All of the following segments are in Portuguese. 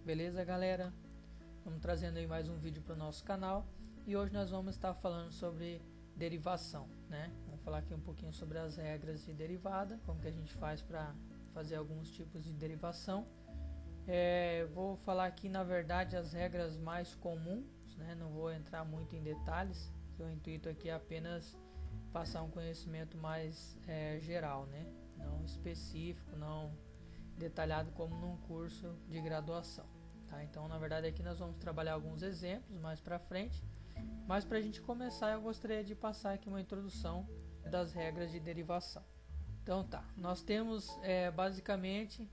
Beleza, galera? Estamos trazendo aí mais um vídeo para o nosso canal e hoje nós vamos estar falando sobre derivação, né? Vamos falar aqui um pouquinho sobre as regras de derivada, como que a gente faz para fazer alguns tipos de derivação. Vou falar aqui, na verdade, as regras mais comuns, né? Não vou entrar muito em detalhes, o intuito aqui é apenas passar um conhecimento mais geral, né? Não específico, não detalhado como num curso de graduação, tá? Então, na verdade, aqui nós vamos trabalhar alguns exemplos mais para frente, mas para a gente começar, eu gostaria de passar aqui uma introdução das regras de derivação. Então, tá, nós temos basicamente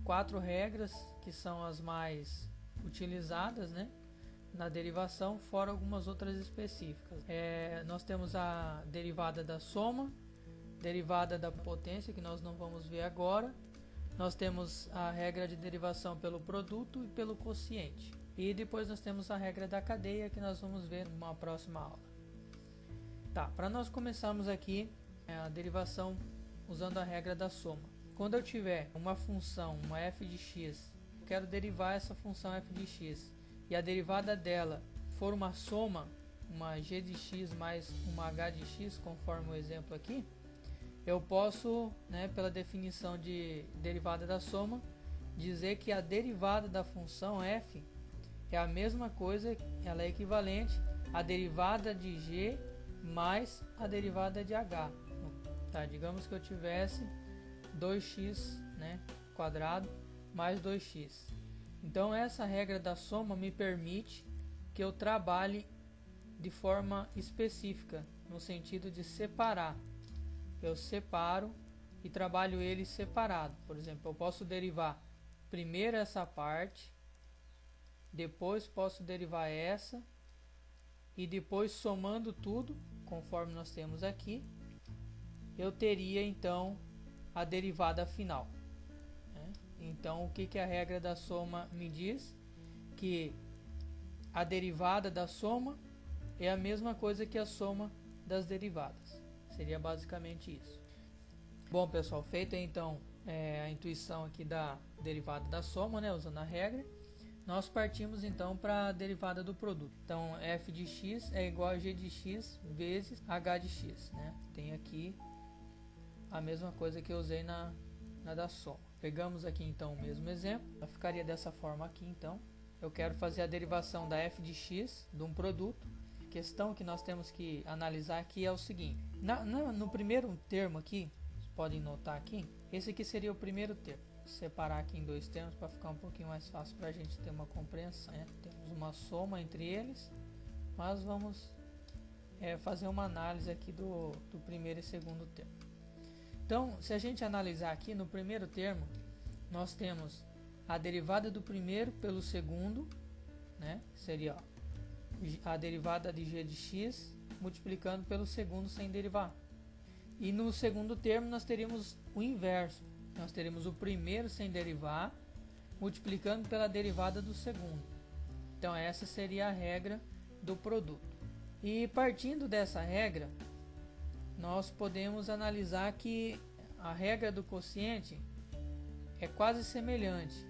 4 regras que são as mais utilizadas, né, na derivação, fora algumas outras específicas. Nós temos a derivada da soma, derivada da potência, que nós não vamos ver agora. Nós temos a regra de derivação pelo produto e pelo quociente. E depois nós temos a regra da cadeia, que nós vamos ver numa próxima aula. Tá, para nós começarmos aqui a derivação usando a regra da soma. Quando eu tiver uma função, uma f de x, quero derivar essa função f de x, e a derivada dela for uma soma, uma g de x mais uma h de x, conforme o exemplo aqui, eu posso, né, pela definição de derivada da soma, dizer que a derivada da função f é a mesma coisa, ela é equivalente à derivada de g mais a derivada de h. Tá, digamos que eu tivesse 2x, né, quadrado mais 2x. Então essa regra da soma me permite que eu trabalhe de forma específica, no sentido de separar. Eu separo e trabalho ele separado. Por exemplo, eu posso derivar primeiro essa parte, depois posso derivar essa, e depois, somando tudo, conforme nós temos aqui, eu teria então a derivada final, né? Então, o que a regra da soma me diz? Que a derivada da soma é a mesma coisa que a soma das derivadas. Seria basicamente isso. Bom, pessoal, feita então a intuição aqui da derivada da soma, né, usando a regra, nós partimos então para a derivada do produto. Então, f de x é igual a g de x vezes h de x, né? Tem aqui a mesma coisa que eu usei na da soma. Pegamos aqui então o mesmo exemplo, ficaria dessa forma aqui. Então, eu quero fazer a derivação da f de x de um produto. A questão que nós temos que analisar aqui é o seguinte: no primeiro termo aqui, vocês podem notar aqui, esse aqui seria o primeiro termo. Vou separar aqui em dois termos para ficar um pouquinho mais fácil para a gente ter uma compreensão, né? Temos uma soma entre eles, mas vamos fazer uma análise aqui do primeiro e segundo termo. Então, se a gente analisar aqui no primeiro termo, nós temos a derivada do primeiro pelo segundo, né? Seria a derivada de g de x multiplicando pelo segundo sem derivar. E no segundo termo nós teríamos o inverso. Nós teríamos o primeiro sem derivar multiplicando pela derivada do segundo. Então essa seria a regra do produto. E partindo dessa regra, nós podemos analisar que a regra do quociente é quase semelhante,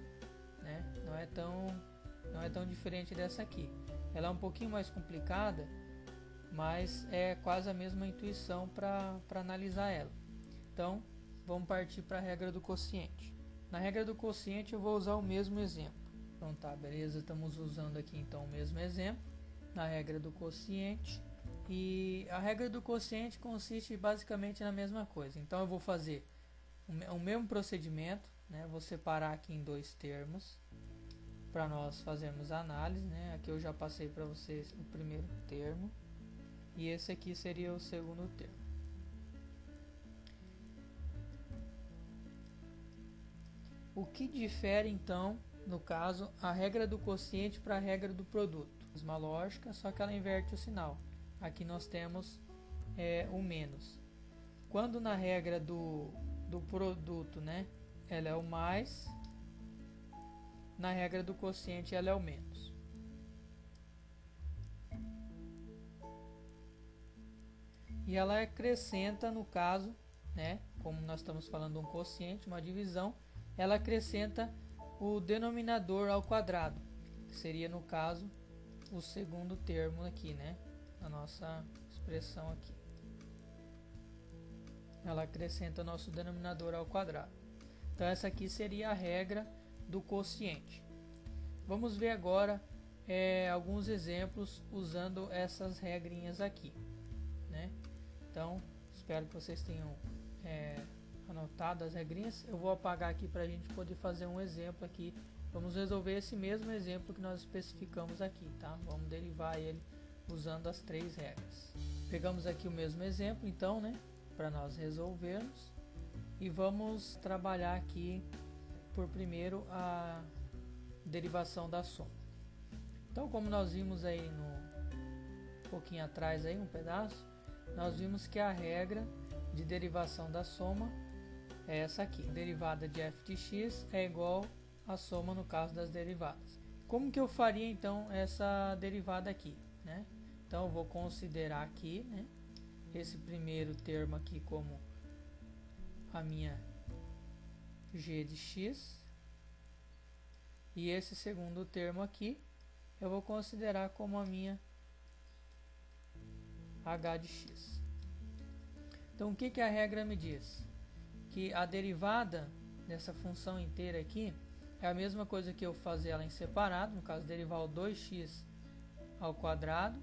né? Não é tão diferente dessa aqui. Ela é um pouquinho mais complicada, mas é quase a mesma intuição para analisar ela. Então, vamos partir para a regra do quociente. Na regra do quociente eu vou usar o mesmo exemplo. Então tá, beleza, estamos usando aqui então o mesmo exemplo na regra do quociente. E a regra do quociente consiste basicamente na mesma coisa. Então eu vou fazer o mesmo procedimento, né? Vou separar aqui em dois termos para nós fazermos a análise, né? Aqui eu já passei para vocês o primeiro termo e esse aqui seria o segundo termo. O que difere então, no caso, a regra do quociente para a regra do produto? Mesma lógica, só que ela inverte o sinal. Aqui nós temos o menos. Quando na regra do produto, né, ela é o mais, na regra do quociente ela é o menos. E ela acrescenta, no caso, né, como nós estamos falando de um quociente, uma divisão, ela acrescenta o denominador ao quadrado, que seria no caso o segundo termo aqui, né? A nossa expressão aqui. Ela acrescenta o nosso denominador ao quadrado. Então essa aqui seria a regra do quociente. Vamos ver agora alguns exemplos usando essas regrinhas aqui, né? Então espero que vocês tenham anotado as regrinhas. Eu vou apagar aqui para a gente poder fazer um exemplo aqui. Vamos resolver esse mesmo exemplo que nós especificamos aqui, tá? Vamos derivar ele usando as três regras. Pegamos aqui o mesmo exemplo, então, né? Para nós resolvermos. E vamos trabalhar aqui por primeiro a derivação da soma. Então, como nós vimos aí um pouquinho atrás aí, um pedaço, nós vimos que a regra de derivação da soma é essa aqui. Derivada de f de x é igual a soma no caso das derivadas. Como que eu faria então essa derivada aqui, né? Então eu vou considerar aqui, né, esse primeiro termo aqui como a minha g de x, e esse segundo termo aqui eu vou considerar como a minha h de x. Então o que a regra me diz? Que a derivada dessa função inteira aqui é a mesma coisa que eu fazer ela em separado, no caso derivar o 2x ao quadrado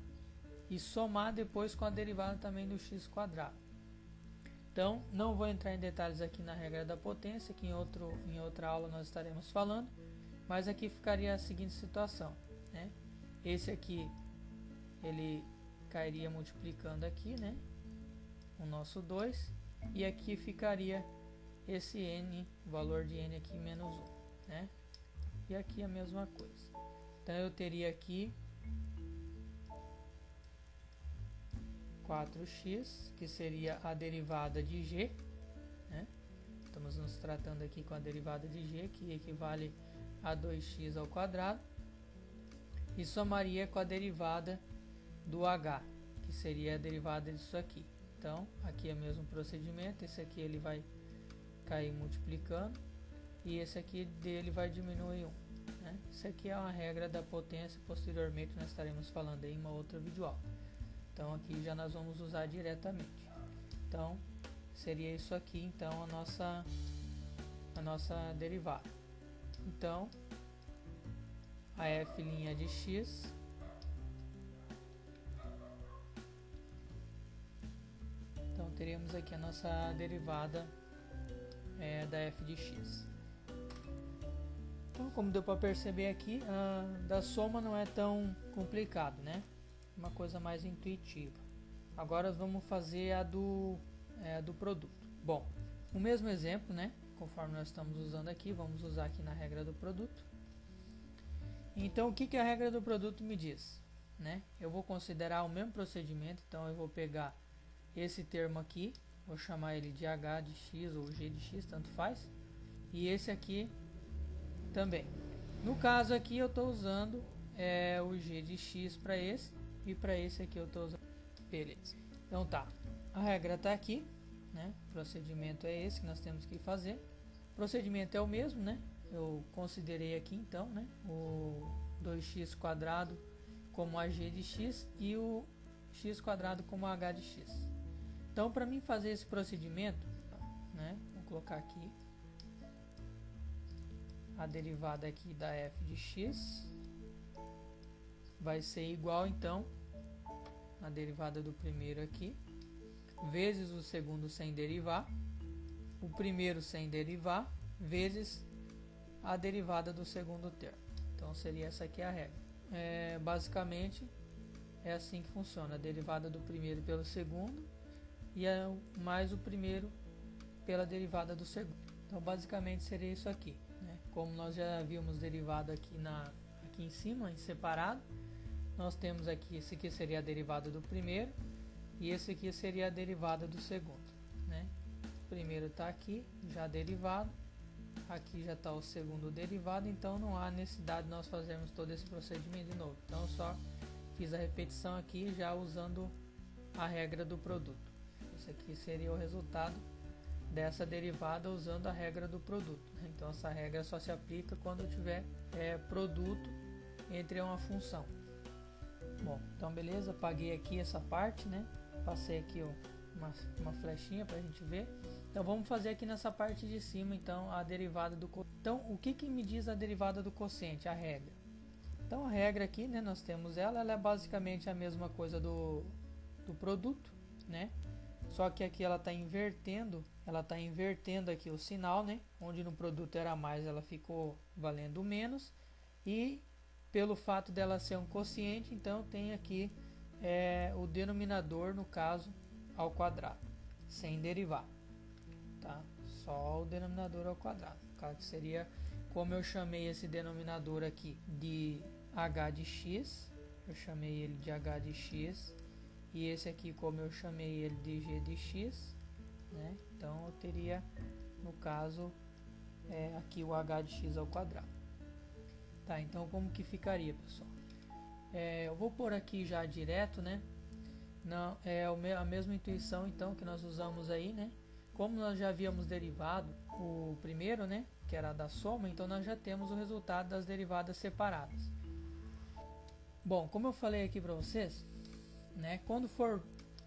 e somar depois com a derivada também do x quadrado. Então não vou entrar em detalhes aqui na regra da potência, que em outra aula nós estaremos falando, mas aqui ficaria a seguinte situação, né? Esse aqui ele cairia multiplicando aqui, né, o nosso 2, e aqui ficaria esse n, o valor de n aqui menos 1, né? E aqui a mesma coisa. Então eu teria aqui 4x, que seria a derivada de g, né? Estamos nos tratando aqui com a derivada de g, que equivale a 2x ao quadrado, e somaria com a derivada do h, que seria a derivada disso aqui. Então aqui é o mesmo procedimento, esse aqui ele vai cair multiplicando e esse aqui dele vai diminuir 1, né? Isso aqui é uma regra da potência, posteriormente nós estaremos falando em uma outra videoaula. Então aqui já nós vamos usar diretamente. Então seria isso aqui, então a nossa derivada. Então a f' de x então teremos aqui a nossa derivada da f de x. Então, como deu para perceber aqui, da soma não é tão complicado, né? Uma coisa mais intuitiva. Agora vamos fazer a do produto. Bom, o mesmo exemplo, né? Conforme nós estamos usando aqui, vamos usar aqui na regra do produto. Então, o que a regra do produto me diz, né? Eu vou considerar o mesmo procedimento, então eu vou pegar esse termo aqui, vou chamar ele de h de x ou g de x, tanto faz, e esse aqui também. No caso aqui eu estou usando o g de x para esse, e para esse aqui eu estou usando, beleza. Então tá, a regra está aqui, né? O procedimento é esse que nós temos que fazer. O procedimento é o mesmo, né? Eu considerei aqui então, né, o 2x quadrado como a g de x e o x quadrado como a h de x. Então, para mim fazer esse procedimento, né, vou colocar aqui a derivada aqui da f de x vai ser igual então a derivada do primeiro aqui vezes o segundo sem derivar, o primeiro sem derivar vezes a derivada do segundo termo. Então seria essa aqui a regra. Basicamente é assim que funciona: a derivada do primeiro pelo segundo e mais o primeiro pela derivada do segundo. Então basicamente seria isso aqui, né? Como nós já havíamos derivado aqui em cima, em separado, nós temos aqui, esse aqui seria a derivada do primeiro e esse aqui seria a derivada do segundo, né? O primeiro está aqui já derivado, aqui já está o segundo derivado, então não há necessidade de nós fazermos todo esse procedimento de novo. Então eu só fiz a repetição aqui já usando a regra do produto. Esse aqui seria o resultado dessa derivada usando a regra do produto. Então essa regra só se aplica quando eu tiver produto entre uma função. Bom, então beleza, apaguei aqui essa parte, né? Passei aqui uma flechinha para a gente ver. Então vamos fazer aqui nessa parte de cima então a derivada do quociente. Então o que me diz a derivada do quociente? A regra. Então a regra aqui, né, nós temos ela é basicamente a mesma coisa do produto, né? Só que aqui ela está invertendo aqui o sinal, né? Onde no produto era mais, ela ficou valendo menos, e pelo fato dela ser um quociente, então tem aqui o denominador, no caso, ao quadrado, sem derivar, tá? Só o denominador ao quadrado, no caso que seria, como eu chamei esse denominador aqui de h de x, eu chamei ele de h de x, e esse aqui, como eu chamei ele de g de x, né? Então eu teria, no caso, aqui o h de x ao quadrado. Tá, então como que ficaria, pessoal? Eu vou pôr aqui já direto, né? Não, a mesma intuição então que nós usamos aí, né? Como nós já havíamos derivado o primeiro, né? Que era da soma, então nós já temos o resultado das derivadas separadas. Bom, como eu falei aqui para vocês, né? Quando for,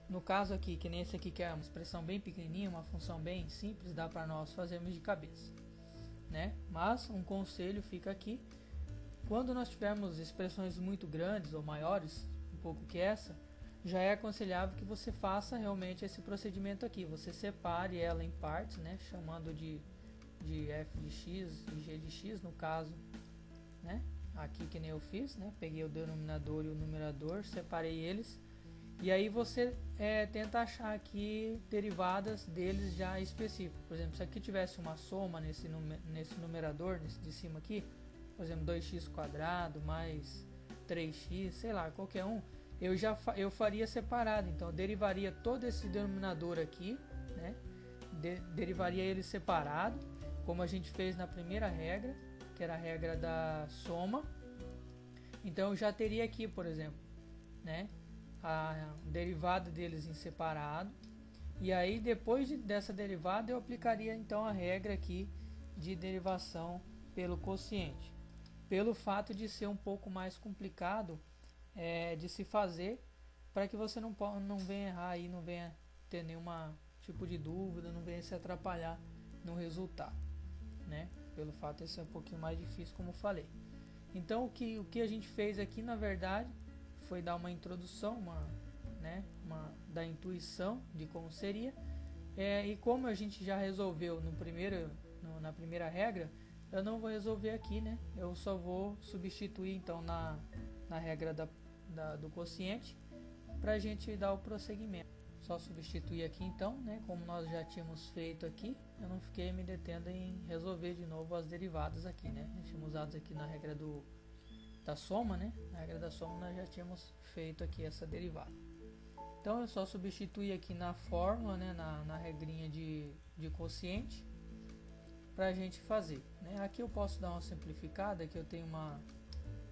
no caso aqui, que nem esse aqui que é uma expressão bem pequenininha, uma função bem simples, dá para nós fazermos de cabeça, né? Mas um conselho fica aqui: quando nós tivermos expressões muito grandes ou maiores, um pouco que essa, já é aconselhável que você faça realmente esse procedimento aqui. Você separe ela em partes, né? Chamando de f de x e g de x, no caso, né? Aqui que nem eu fiz, né? Peguei o denominador e o numerador, separei eles. E aí você tenta achar aqui derivadas deles já específicas. Por exemplo, se aqui tivesse uma soma nesse numerador, nesse de cima aqui, por exemplo, 2x² mais 3x, sei lá, qualquer um, eu faria separado. Então eu derivaria todo esse denominador aqui, né? Derivaria ele separado, como a gente fez na primeira regra, que era a regra da soma. Então eu já teria aqui, por exemplo, né, a derivada deles em separado, e aí depois dessa derivada eu aplicaria então a regra aqui de derivação pelo quociente, pelo fato de ser um pouco mais complicado de se fazer, para que você não venha errar aí, não venha ter nenhum tipo de dúvida, não venha se atrapalhar no resultado, né? Pelo fato de ser um pouquinho mais difícil, como eu falei. Então o que a gente fez aqui, na verdade, foi dar uma introdução, da intuição de como seria, e como a gente já resolveu na primeira regra, eu não vou resolver aqui, né? Eu só vou substituir então na regra do quociente, para a gente dar o prosseguimento. Só substituir aqui então, né? Como nós já tínhamos feito aqui, eu não fiquei me detendo em resolver de novo as derivadas aqui, né? Nós tínhamos usado aqui na regra da soma, né? Na regra da soma nós já tínhamos feito aqui essa derivada. Então eu só substituir aqui na fórmula, né? Na regrinha de quociente, para a gente fazer, né? Aqui eu posso dar uma simplificada, que eu tenho uma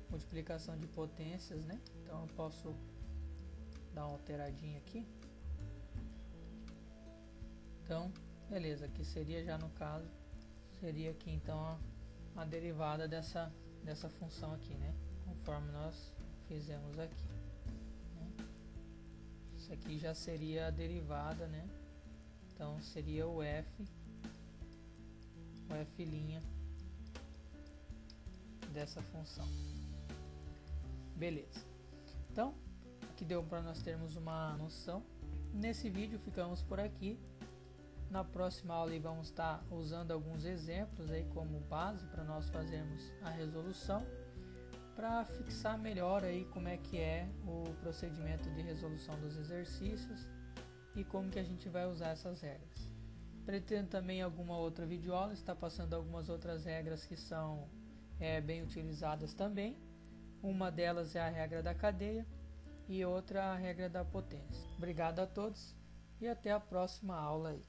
multiplicação de potências, né? Então eu posso dar uma alteradinha aqui. Então, beleza, aqui seria já, no caso, seria aqui então a derivada dessa função aqui, né? Conforme nós fizemos aqui, né? Isso aqui já seria a derivada, né? Então seria o f dessa função. Beleza. Então, aqui deu para nós termos uma noção. Nesse vídeo ficamos por aqui. Na próxima aula vamos estar usando alguns exemplos aí como base para nós fazermos a resolução, para fixar melhor aí como é que é o procedimento de resolução dos exercícios e como que a gente vai usar essas regras. Pretendo também alguma outra videoaula estar passando algumas outras regras que são bem utilizadas também. Uma delas é a regra da cadeia e outra a regra da potência. Obrigado a todos e até a próxima aula aí.